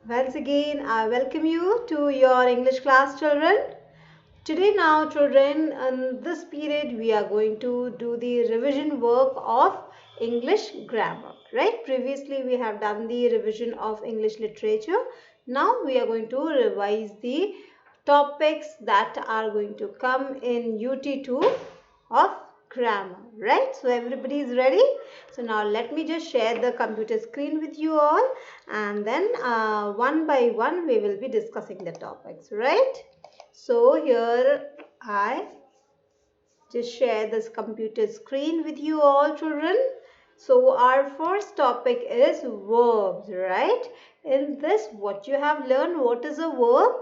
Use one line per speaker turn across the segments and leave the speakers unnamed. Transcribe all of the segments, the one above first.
Once again, I welcome you to your English class, children. Today, now, children, in this period, we are going to do the revision work of English grammar. Right? Previously, we have done the revision of English literature. Now, we are going to revise the topics that are going to come in UT2 of grammar, right? So everybody is ready. So now let me just share the computer screen with you all, and then one by one we will be discussing the topics, right? So here I just share this computer screen with you all, children. So our first topic is verbs, right? In this, what you have learned, what is a verb?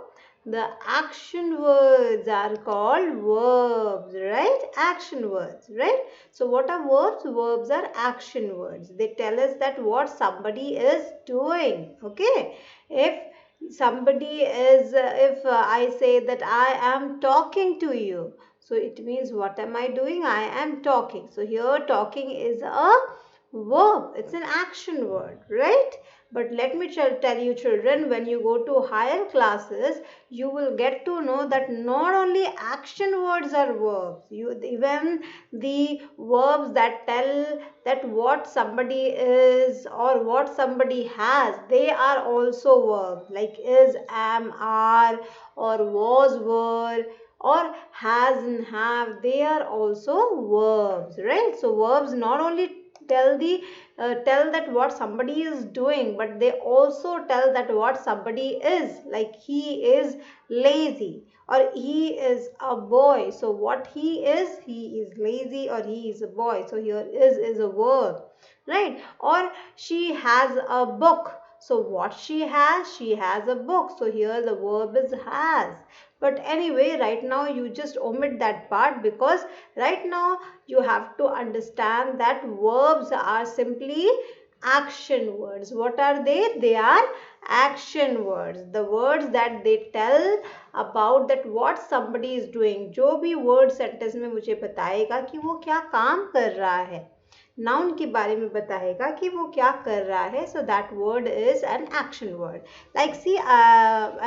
The action words are called verbs, right? Action words, right? So what are verbs? Verbs are action words. They tell us that what somebody is doing, okay? If somebody is, if I say that I am talking to you, so it means what am I doing? I am talking. So here talking is a verb. It's an action word, right? But let me tell you, children, when you go to higher classes, you will get to know that not only action words are verbs. Even the verbs that tell that what somebody is or what somebody has, they are also verbs, like is, am, are, or was, were, or has and have. They are also verbs, right? So verbs not only tell that what somebody is doing, but they also tell that what somebody is, like he is lazy or he is a boy. So what he is lazy or he is a boy. So here is a verb, right? Or she has a book. So what she has a book. So here the verb is has. But anyway, right now you just omit that part, because right now you have to understand that verbs are simply action words. What are they? They are action words. The words that they tell about that what somebody is doing. जो भी word sentence में मुझे बताएगा कि वो क्या काम कर रहा है, नाउन के बारे में बताएगा कि वो क्या कर रहा है. So that word is an action word. Like see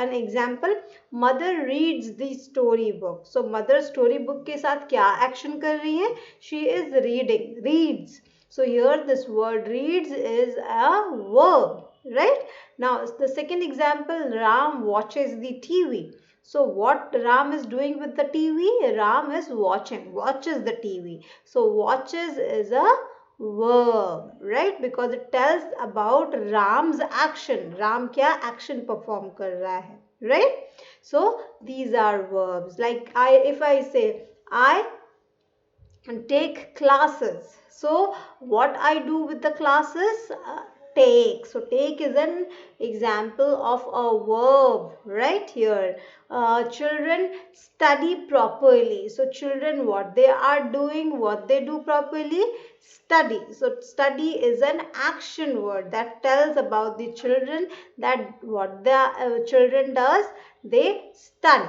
an example, mother reads the story book. So mother story book के साथ क्या एक्शन कर रही है? She is reading, reads. So here this word reads is a verb, right? Now the second example, Ram watches the TV. So what Ram is doing with the TV? Ram is watches the TV. So watches is a verb, right? Because it tells about Ram's action. Ram क्या action perform कर रहा है, right? So these are verbs. Like if I say I take classes. So what I do with the classes? Take. So take is an example of a verb right here. Children study properly. So children, what they are doing, what they do properly? Study. So study is an action word that tells about the children, that what the children does, they study,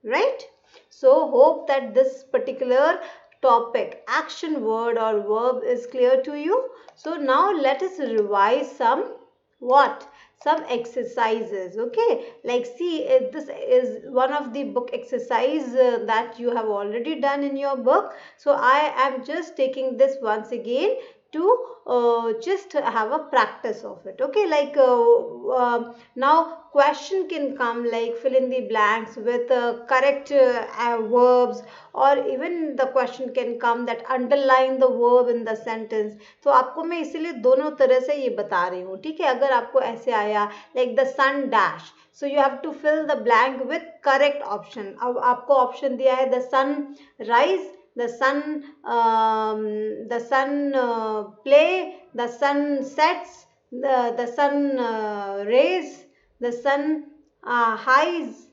right? So hope that this particular topic, action word or verb, is clear to you. So now let us revise some what? Some exercises, okay? Like see, this is one of the book exercise that you have already done in your book. So I am just taking this once again to just have a practice of it, okay? Like now question can come like fill in the blanks with correct verbs, or even the question can come that underline the verb in the sentence. तो आपको मैं इसीलिए दोनों तरह से ये बता रही हूँ, ठीक है? अगर आपको ऐसे आया like the sun dash, so you have to fill the blank with correct option. अब आपको option दिया है the sun rise, the sun play, the sun sets, the sun rays, the sun heights,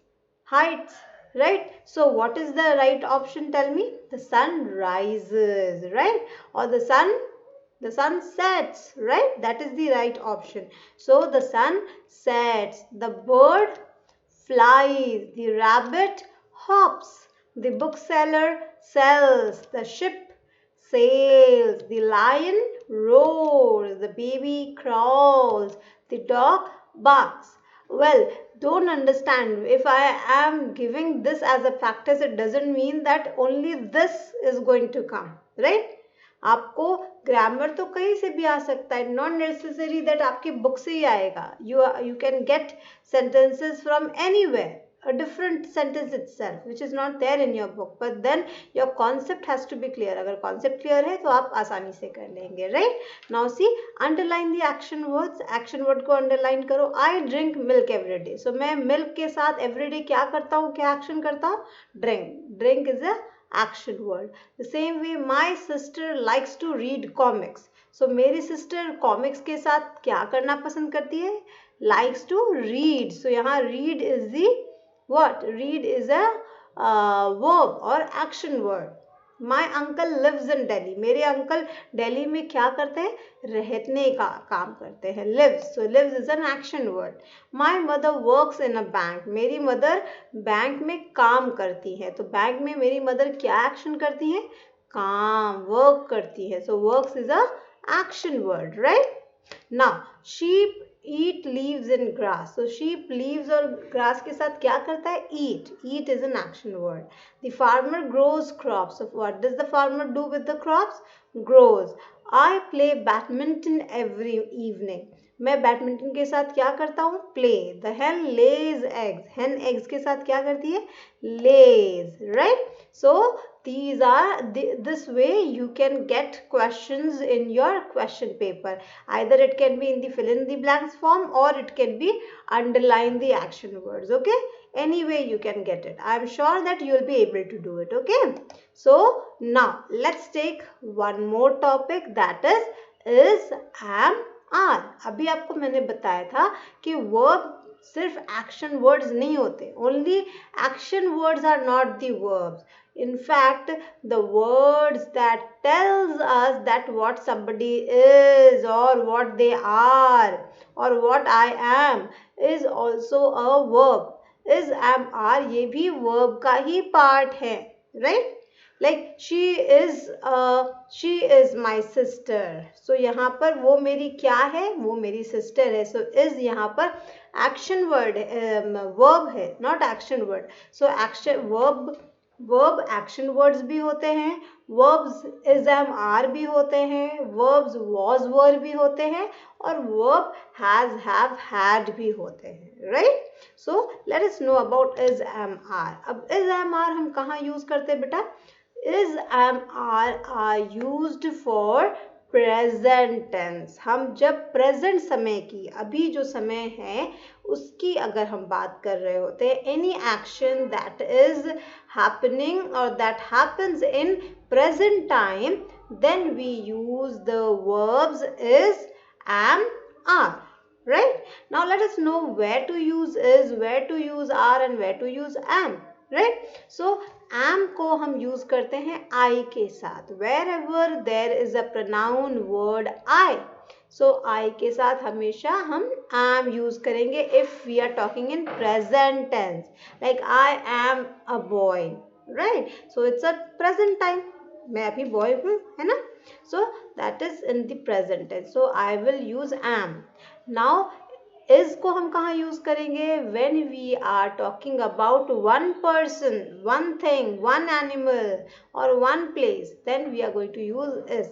right? So what is the right option? Tell me. The sun rises, right? Or the sun sets, right? That is the right option. So the sun sets, the bird flies, the rabbit hops, the bookseller sells, the ship sails, the lion roars, the baby crawls, the dog barks. Well, don't understand, if I am giving this as a practice, it doesn't mean that only this is going to come, right? आपको grammar तो कहीं से भी आ सकता है, not necessary that आपकी book से ही आएगा. You can get sentences from anywhere, a different sentence itself which is not there in your book, but then your concept has to be clear. अगर concept clear है तो आप आसानी से कर लेंगे, right? Now see, underline the action words. action word को underline करो. I drink milk every day. So मैं milk के साथ every day क्या करता हूँ, क्या action करता हूँ? Drink is a action word. The same way, my sister likes to read comics. So मेरी sister comics के साथ क्या करना पसंद करती है? Likes to read. So यहाँ read is the what? Read is a verb or action word. My uncle lives in Delhi. मेरे अंकल दिल्ली में क्या करते हैं? रहने का काम करते हैं. Lives. So lives is an action word. My mother works in a bank. मेरी मदर बैंक में काम करती है. तो बैंक में मेरी मदर क्या एक्शन करती है? काम, वर्क करती है. So works is a action word, right? Now sheep eat leaves in grass. So sheep leaves और grass के साथ क्या करता है? Eat. Eat is an action word. The farmer grows crops. So what does the farmer do with the crops? Grows. I play badminton every evening. मैं badminton के साथ क्या करता हूँ? Play. The hen lays eggs. Hen eggs के साथ क्या करती है? Lays. Right? So these are this way you can get questions in your question paper. Either it can be in the fill in the blanks form or it can be underline the action words. Okay, any way you can get it. I am sure that you will be able to do it. Okay, so now let's take one more topic, that is am are. अभी आपको मैंने बताया था कि verb सिर्फ action words नहीं होते. Only action words are not the verbs. In fact, the words that tells us that what somebody is or what they are or what I am is also a verb. Is, am, are ये भी verb का ही part है, right? Like she is my sister. So यहाँ पर वो मेरी क्या है? वो मेरी sister है. So is यहाँ पर action word, verb है, not action word. So action verb action words भी होते हैं, verbs is am are भी होते हैं, verbs was were भी होते हैं और verb has have had भी होते हैं, right? So let us know about is am are. अब is am are हम कहाँ use करते हैं बेटा? Is am are used for present tense. हम जब प्रेजेंट समय की, अभी जो समय है उसकी अगर हम बात कर रहे होते हैं, any action that is happening और that happens in present time, then we use the verbs is, am, are. Right? Now let us know where to use is, where to use are and where to use am. Right? So am को हम use करते हैं I के साथ. Wherever there is a pronoun word I. So I के साथ हमेशा हम am use करेंगे if we are talking in present tense. Like I am a boy. Right? So it's a present time. मैं अभी boy हूँ, है ना? So that is in the present tense. So I will use am. Now is को हम कहाँ use करेंगे? When we are talking about one person, one thing, one animal or one place, then we are going to use is.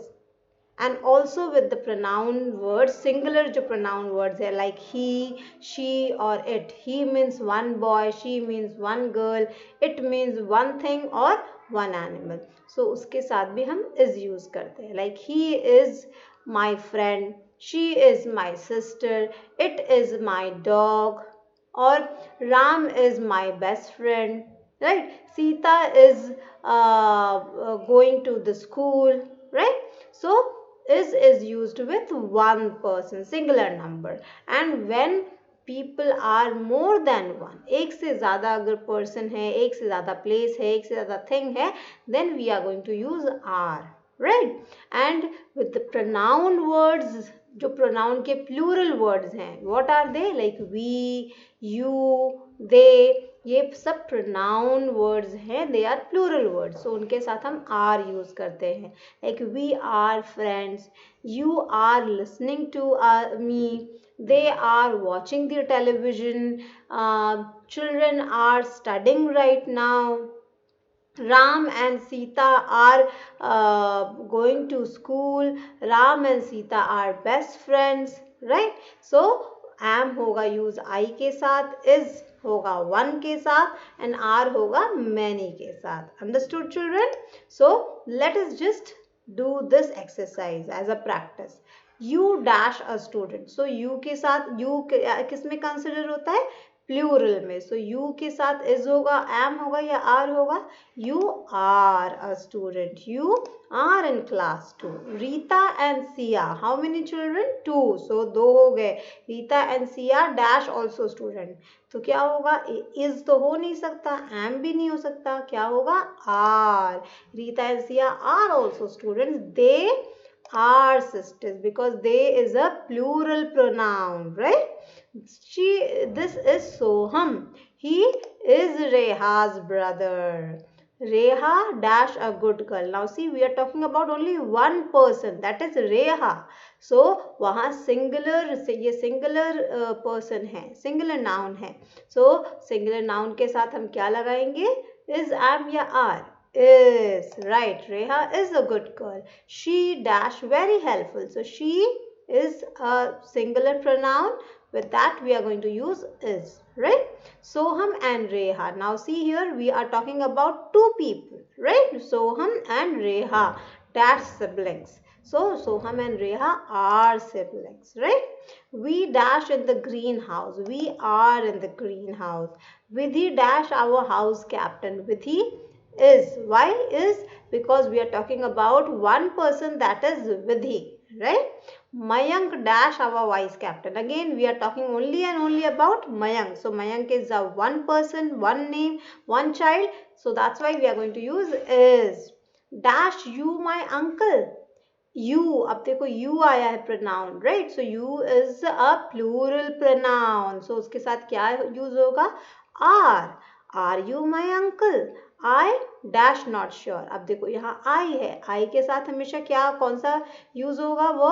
And also with the pronoun words, singular जो pronoun words है, like he, she or it. He means one boy, she means one girl, it means one thing or one animal. So उसके साथ भी हम is use करते हैं. Like he is my friend, she is my sister, it is my dog, or Ram is my best friend, right? Sita is going to the school, right? So is used with one person, singular number. And when people are more than one, एक से ज़्यादा अगर person है, एक से ज़्यादा place है, एक से ज़्यादा thing है, then we are going to use are, right? And with the pronoun words, जो pronoun के plural words हैं, what are they? Like we, you, they, ये सब pronoun words हैं, they are plural words. So उनके साथ हम are use करते हैं. Like we are friends, you are listening to me, they are watching the television, children are studying right now, Ram and Sita are going to school. Ram and Sita are best friends, right? So am होगा use I के साथ, is होगा one के साथ, and are होगा many के साथ. Understood, children? So let us just do this exercise as a practice. You dash a student. So you के साथ you किस में consider होता है? प्लूरल में. सो यू के साथ इज होगा, एम होगा या आर होगा? You are a student. You are in class 2. Rita and Siya, how many children? 2. So 2 हो गए. Rita and Siya dash also student. तो क्या होगा? इज तो हो नहीं सकता, एम भी नहीं हो सकता, क्या होगा? Are. Rita and Siya are also students. They are sisters because they is a plural pronoun, right? This is Soham. He is Reha's brother. Reha dash a good girl. Now see, we are talking about only one person, that is Reha. So वहाँ singular, ये singular person है, singular noun है. So singular noun के साथ हम क्या लगाएंगे? Is, am या are? Is, right. Reha is a good girl. She dash very helpful. So she is a singular pronoun. With that we are going to use is, right? Soham and Reha. Now see here, we are talking about two people, right? Soham and Reha dash siblings. So Soham and Reha are siblings, right? We dash in the greenhouse. We are in the greenhouse. Vidhi dash our house captain. Vidhi is. Why is? Because we are talking about one person, that is Vidhi, right? Mayank dash our vice captain. Again we are talking only and only about Mayank. So Mayank is a one person, one name, one child. So that's why we are going to use is. Dash you my uncle. You, अब देखो you आया है pronoun, right? So you is a plural pronoun. So उसके साथ क्या use होगा? Are. Are you my uncle? I dash not sure. अब देखो यहाँ I है, I के साथ हमेशा क्या, कौन सा use होगा? वो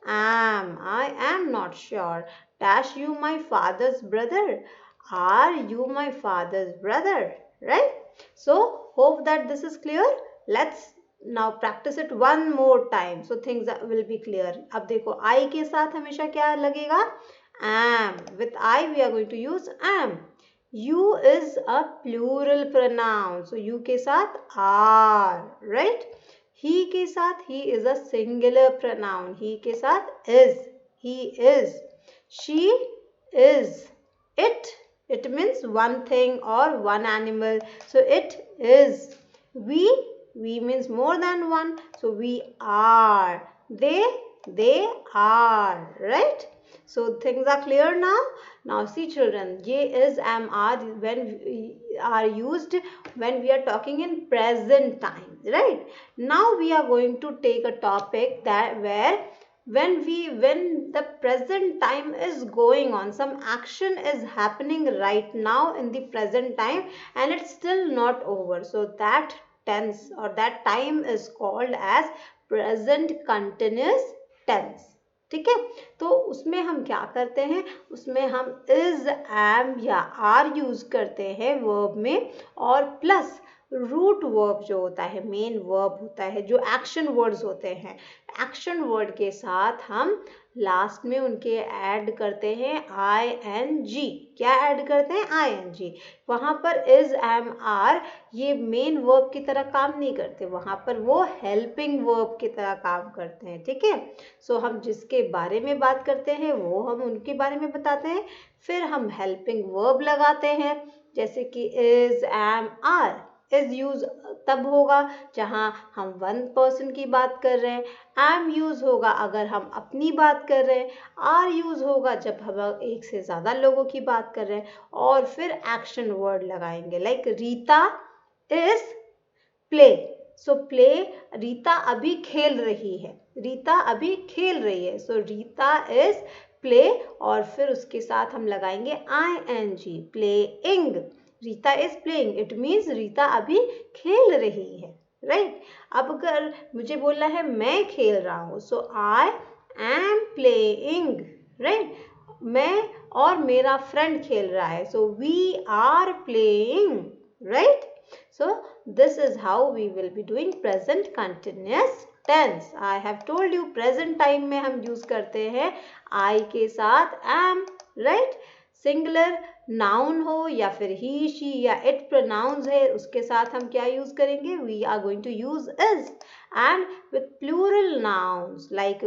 am. I am not sure. Dash you my father's brother. Are you my father's brother? Right? So hope that this is clear. Let's now practice it one more time, so things will be clear. अब देखो I के साथ हमेशा क्या लगेगा? Am. With I we are going to use am. You is a plural pronoun, so you के साथ are, right? He के साथ he is a singular pronoun. He के साथ is. He is. She is. It means one thing or one animal. So it is. We means more than one. So we are. They are. Right? So things are clear now. Now see children, ye is, am, are when we are used when we are talking in present time, right? Now we are going to take a topic that where when the present time is going on, some action is happening right now in the present time and it's still not over. So that tense or that time is called as present continuous tense. ठीक है, तो उसमें हम क्या करते हैं? उसमें हम is, am या are यूज करते हैं वर्ब में, और प्लस रूट वर्ब जो होता है, मेन वर्ब होता है, जो एक्शन वर्ड्स होते हैं, एक्शन वर्ड के साथ हम लास्ट में उनके ऐड करते हैं ing. क्या ऐड करते हैं? ing. वहाँ पर is, am, are ये मेन वर्ब की तरह काम नहीं करते, वहाँ पर वो हेल्पिंग वर्ब की तरह काम करते हैं. ठीक है, सो हम जिसके बारे में बात करते हैं वो हम उनके बारे में बताते हैं, फिर हम हेल्पिंग वर्ब लगाते हैं, जैसे कि is, am, are. is use तब होगा जहाँ हम वन पर्सन की बात कर रहे हैं, am यूज होगा अगर हम अपनी बात कर रहे हैं, are यूज होगा जब हम एक से ज़्यादा लोगों की बात कर रहे हैं, और फिर एक्शन वर्ड लगाएंगे, like Rita is play. So play, Rita अभी खेल रही है, रीता अभी खेल रही है, सो रीता इज प्ले, और फिर उसके साथ हम लगाएंगे ing, playing. Rita is playing, it means Rita अभी खेल रही है, राइट? अब अगर मुझे बोलना है मैं खेल रहा हूँ, सो आई एम प्लेइंग, राइट? मैं और मेरा फ्रेंड खेल रहा है. So we are playing, right? So this is how we will be doing present continuous tense. I have told you present time में हम use करते हैं I के साथ am, right? सिंगुलर नाउन हो या फिर ही शी या इट प्रोनाउंस है, उसके साथ हम क्या यूज करेंगे? We are going to use is. And with plural nouns like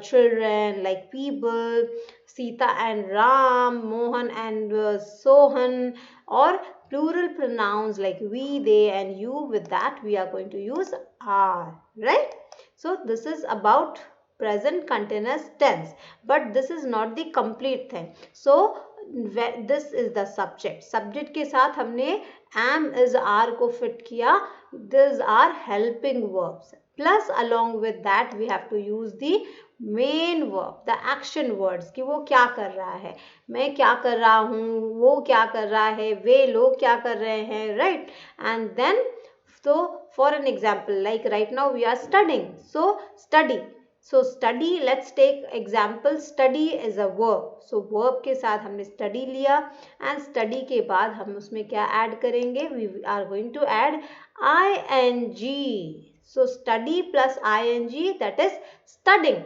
children, like people, Sita and Ram, Mohan and Sohan, और plural pronouns like we, they and you, with that we are going to use are, right? So this is about present continuous tense, but this is not the complete thing. So this is the subject के साथ हमने am is are को fit किया. These are helping verbs, plus along with that we have to use the main verb, the action words, कि वो क्या कर रहा है, मैं क्या कर रहा हूँ, वो क्या कर रहा है, वे लोग क्या कर रहे हैं, right? And then so for an example, like right now we are studying, so study. So study, let's take example, study is a verb. So verb के साथ हमने study लिया, and study के बाद हम उसमें क्या add करेंगे? We are going to add ing. So study plus ing, that is studying.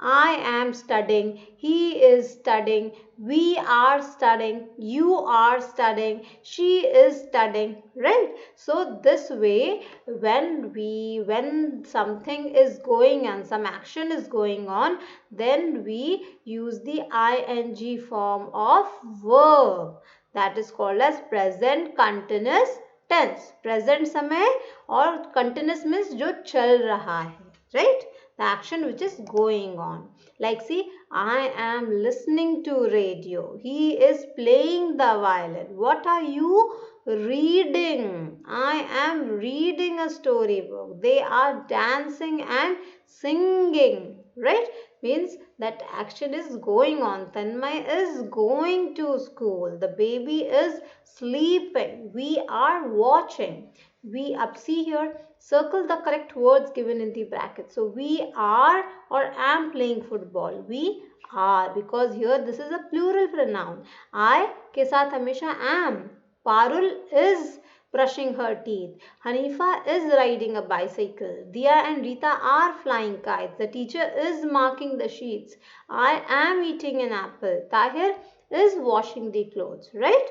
I am studying, he is studying, we are studying, you are studying, she is studying, right? So this way, when something is going and some action is going on, then we use the ing form of verb. That is called as present continuous tense. Present समय और continuous means जो चल रहा है, right? The action which is going on. Like see, I am listening to radio. He is playing the violin. What are you reading? I am reading a storybook. They are dancing and singing. Right? Means that action is going on. Tanmay is going to school. The baby is sleeping. We are watching. We up see here, circle the correct words given in the bracket. So we are or am playing football. We are, because here this is a plural pronoun. I के साथ हमेशा am. Parul is brushing her teeth. Hanifa is riding a bicycle. Dia and Rita are flying kites. The teacher is marking the sheets. I am eating an apple. Tahir is washing the clothes, right?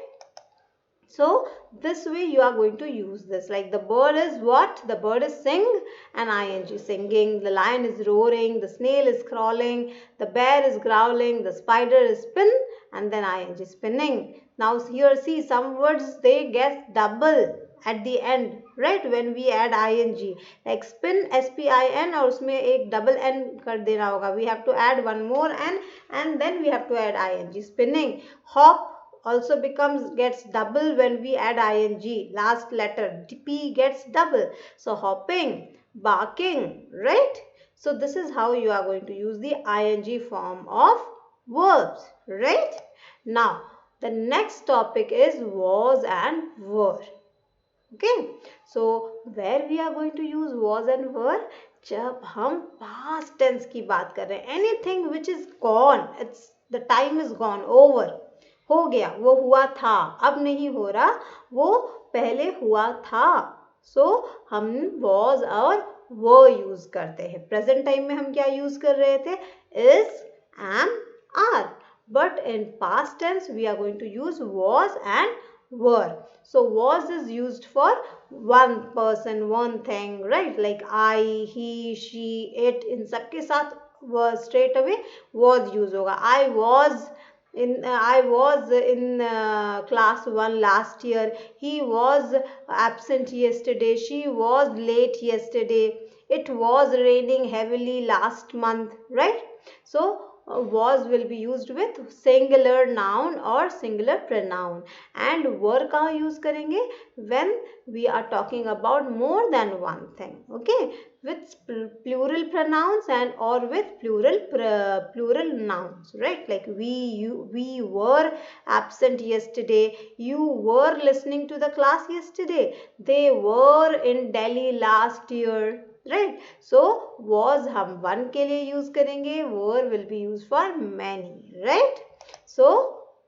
So this way you are going to use this. Like the bird is what? The bird is sing and ing, singing. The lion is roaring. The snail is crawling. The bear is growling. The spider is spin and then ing, spinning. Now here see, some words they get double at the end, right? When we add ing, like spin, spin, और उसमें एक double n कर देना होगा. We have to add one more n and then we have to add ing. Spinning. Hop also gets double when we add ing. Last letter p gets double. So hopping, barking, right? So this is how you are going to use the ing form of verbs, right? Now the next topic is was and were. Okay, so where we are going to use was and were? जब हम past tense की बात कर रहे हैं, anything which is gone, the time is gone, over, हो गया, वो हुआ था, अब नहीं हो रहा, वो पहले हुआ था. So हम was और were यूज करते हैं. प्रेजेंट टाइम में हम क्या यूज कर रहे थे? is, am, are. But in past tense we are going to use was and were. So was is used for one person, one thing, right? Like I, he, she, it, इन सबके साथ was straight away was use होगा. I was in class 1 last year. He was absent yesterday. She was late yesterday. It was raining heavily last month, right? So was will be used with singular noun or singular pronoun. And were कहाँ use करेंगे? When we are talking about more than one thing, okay? With plural pronouns and or with plural nouns, right? Like we were absent yesterday. You were listening to the class yesterday. They were in Delhi last year. Right? So was हम one के लिए use करेंगे, were will be used for many, right? So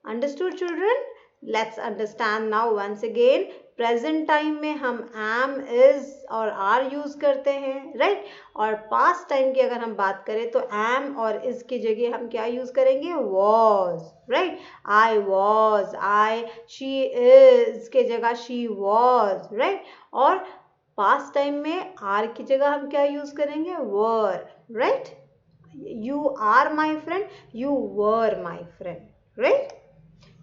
understood children? Let's understand now once again. Present time में हम am, is और are use करते हैं, right? और पास्ट टाइम की अगर हम बात करें तो am और is की जगह हम क्या यूज करेंगे? was, right? I was, she is के जगह she was, राइट? और पास्ट टाइम में आर की जगह हम क्या यूज करेंगे? were, right? You are my friend, you were my friend, right?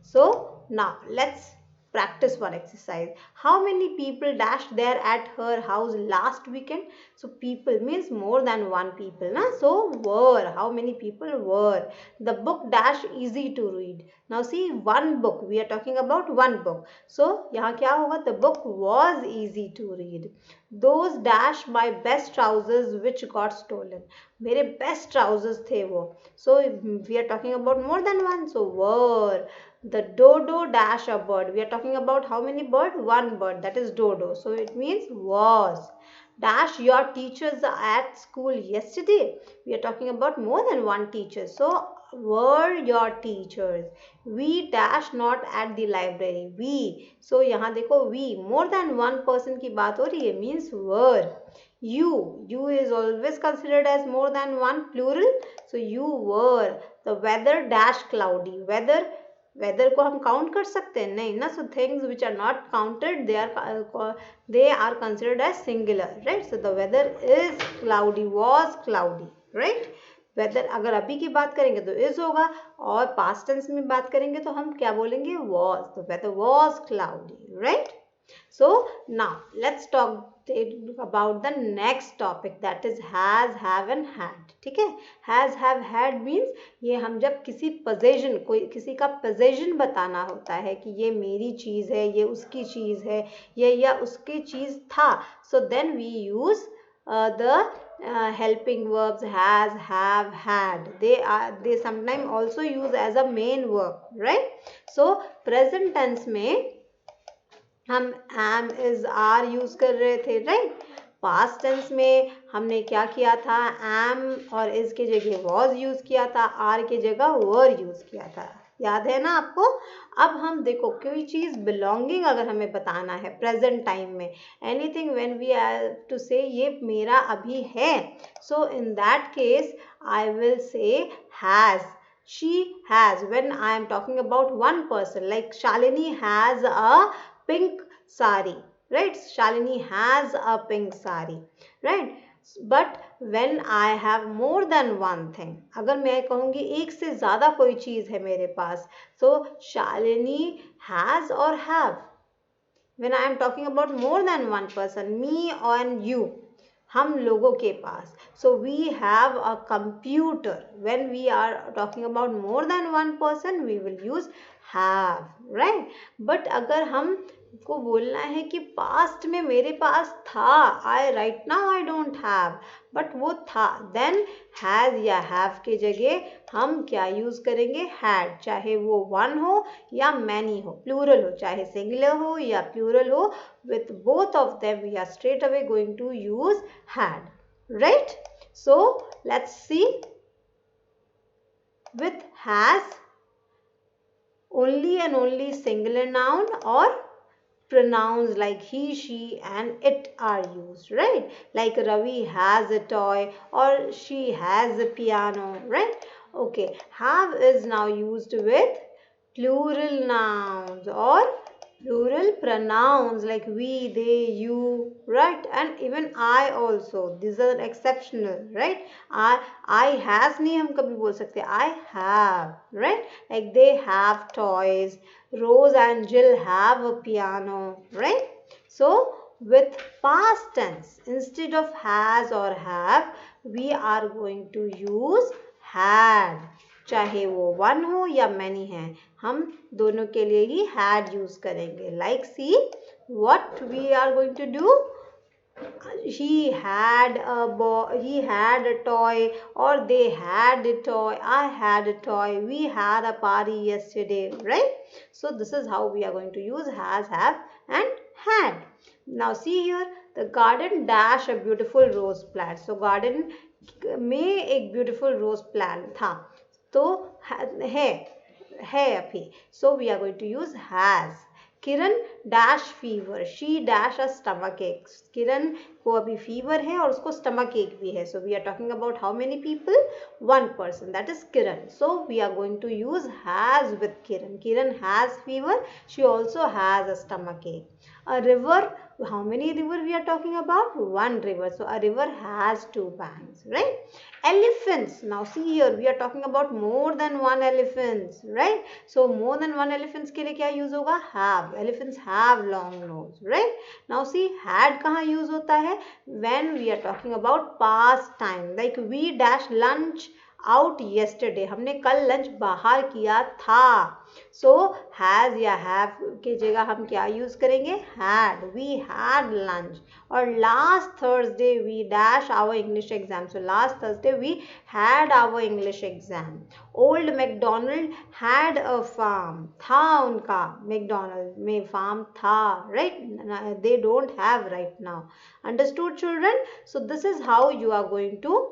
So now let's practice one exercise. How many people dashed there at her house last weekend? So people means more than one people, na? So were, how many people were? The book dash easy to read. Now see, one book, we are talking about one book. So यहाँ क्या होगा? The book was easy to read. Those dash my best trousers which got stolen. मेरे best trousers थे वो. So we are talking about more than one. So were. The dodo dash a bird. We are talking about how many bird? One bird. That is dodo. So it means was. Dash your teachers at school yesterday. We are talking about more than one teacher. So were your teachers. We dash not at the library. We. So यहाँ देखो we. More than one person की बात हो रही है. Means were. You is always considered as more than one, plural. So you were. The weather dash cloudy. Weather को हम count कर सकते हैं? नहीं ना. So things which are not counted, they are considered as singular, right? So the weather is cloudy, was cloudy, right? Weather अगर अभी की बात करेंगे तो इज होगा, और पास्ट टेंस में बात करेंगे तो हम क्या बोलेंगे? was. The weather was cloudy, right? So now let's talk about the next topic, that is has, have and had. ठीक है? has, have, had means ये हम जब किसी possession, कोई किसी का possession बताना होता है कि ये मेरी चीज है, ये उसकी चीज है, ये या उसकी चीज था, so then we use the helping verbs has, have, had. They sometimes also use as a main verb, right? So present tense में हम am, is, are यूज कर रहे थे, राइट? पास्ट टेंस में हमने क्या किया था? am और is की जगह was यूज किया था, are की जगह were यूज किया था. याद है ना आपको? अब हम देखो, कोई चीज बिलोंगिंग अगर हमें बताना है प्रेजेंट टाइम में, anything when we have to say ये मेरा अभी है, so in that case I will say has. She has. When I am talking about one person, like Shalini has a pink sari, right? Shalini has a pink sari, right? But when I have more than one thing, अगर मैं कहूँगी एक से ज़्यादा कोई चीज़ है मेरे पास, so Shalini has or have. When I am talking about more than one person, me and you, हम लोगों के पास, so we have a computer. When we are talking about more than one person, we will use have, right? But अगर हम को बोलना है कि past में मेरे पास था, I right now I don't have, but वो था, देन हैज या हैव के जगह हम क्या यूज करेंगे? हैड. चाहे वो वन हो या मैनी हो, प्लूरल हो, चाहे सिंगुलर हो या प्लूरल हो, with both of them we are straight away going to use had, right? So let's see. With has, only and only singular noun or pronouns like he, she and it are used, right? Like Ravi has a toy or she has a piano, right? Okay, have is now used with plural nouns or plural pronouns like we, they, you, right? And even I also. These are exceptional, right? I has नहीं हम कभी बोल सकते. I have, right? Like they have toys. Rose and Jill have a piano, right? So with past tense, instead of has or have, we are going to use had. चाहे वो one हो या many हैं, हम दोनों के लिए ही had use करेंगे. Like see what we are going to do. He had a toy, or they had a toy, I had a toy, we had a party yesterday, right? So this is how we are going to use has, have and had. Now see here, the garden dash a beautiful rose plant. So garden में एक beautiful rose plant था, तो है, है अभी, so we are going to use has. Kiran dash fever, she dash a stomach एक, किरण को अभी फीवर है और उसको स्टमक एक भी है, so we are talking about how many people, one person, that is Kiran, so we are going to use has with Kiran. Kiran has fever, she also has a stomach ache. A river, how many river we are talking about? One river, so a river has two banks, right? Elephants, now see here we are talking about more than one elephants, right? So more than one elephants के लिए क्या use होगा? Have. Elephants have long nose, right? Now see had कहाँ use होता है? When we are talking about past time, like we dash lunch out yesterday, हमने कल lunch बाहर किया था. सो हैज या हैव की जगह हम क्या यूज करेंगे? हैड. We had lunch. और last Thursday we dash our English exam, so last Thursday we had our English exam. Old McDonald had a farm, था उनका मैकडोनल्ड में फार्म था, right? They don't have right now. Understood children? So this is how you are going to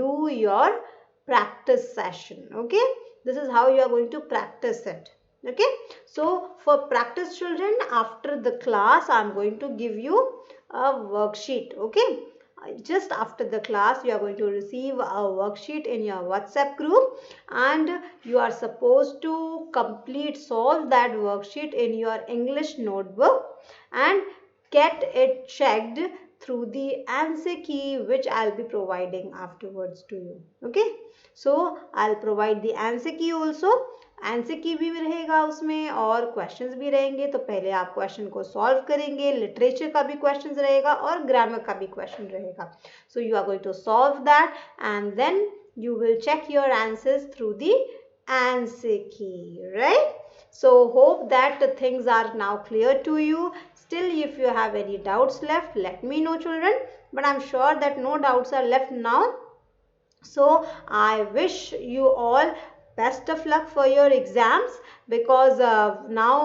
do your practice session. Okay, this is how you are going to practice it. Okay, so for practice children, after the class I am going to give you a worksheet. Okay, just after the class you are going to receive a worksheet in your WhatsApp group, and you are supposed to solve that worksheet in your English notebook and get it checked through the answer key which I'll be providing afterwards to you. Okay, so I'll provide the answer key also. Answer की भी रहेगा उसमें और questions भी रहेंगे, तो पहले आप क्वेश्चन को सॉल्व करेंगे, लिटरेचर का भी क्वेश्चन रहेगा और ग्रामर का भी क्वेश्चन रहेगा. So you are going to solve that and then you will check your answers through the answer key, right? So hope that the things are now clear to you. Still, if you have any doubts left, let me know children, but I'm sure that no doubts are left now. So I wish you all best of luck for your exams, because now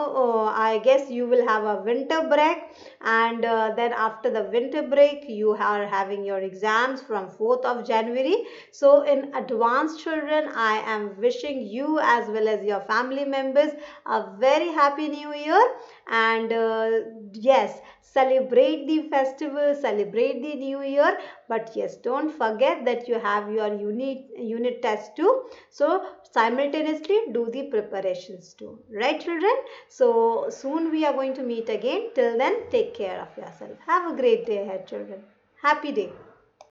I guess you will have a winter break, and then after the winter break you are having your exams from 4th of January. So in advance children, I am wishing you as well as your family members a very happy new year, and yes, celebrate the festival, celebrate the new year, but yes, don't forget that you have your unit test too, so simultaneously do the preparations too, right children? So soon we are going to meet again. Till then, take care of yourself. Have a great day ahead children. Happy day.